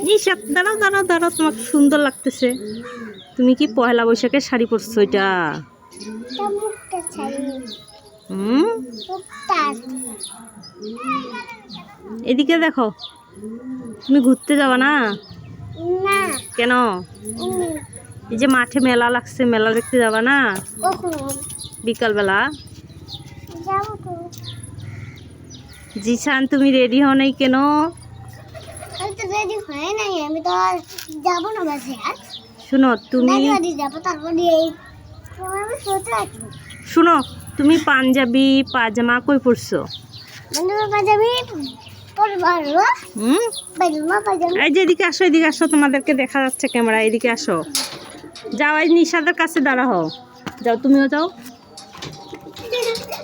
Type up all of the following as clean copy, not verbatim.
নিশাত দাঁড়াও দাঁড়াও দাঁড়াও, তোমাকে সুন্দর লাগতেছে। তুমি কি পয়লা বৈশাখের শাড়ি পরছো এটা? এদিকে দেখো, তুমি ঘুরতে যাবা না? কেন? এই যে মাঠে মেলা লাগছে, মেলা দেখতে যাবা না? বিকালবেলা। জিসান তুমি রেডি হও নাই কেন? শুনো তুমি, শুনো তুমি পাঞ্জাবি পাজামা কই পরছো? এই যে এদিকে আসো, এদিকে আসো, তোমাদেরকে দেখা যাচ্ছে ক্যামেরা, এদিকে আসো। যাও, এই নিশাদের কাছে দাঁড়াও। যাও, তুমিও যাও।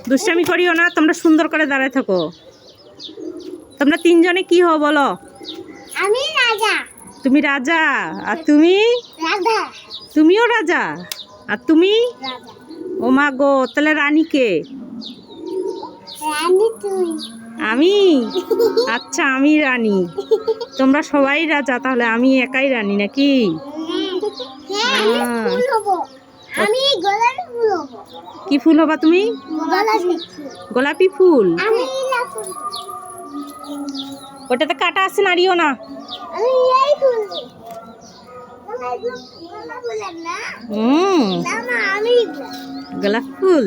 দুষ্টামি করিও না, তোমরা সুন্দর করে দাঁড়ায় থাকো। তোমরা তিনজনে কি হও বলো? আমি রাজা। তুমি রাজা, আর তুমি? রাজা। তুমিও রাজা, আর তুমি? রাজা। ও মা গো, তাহলে রানী কে? রানী তুই। আমি? আচ্ছা, আমি রানী, তোমরা সবাই রাজা, তাহলে আমি একাই রানী নাকি? আমি গোলাপি ফুল হব। কি ফুল হবা তুমি? গোলাপি ফুল। ওটাতে কাটা আছে, নাড়িও না। গোলাপ ফুল।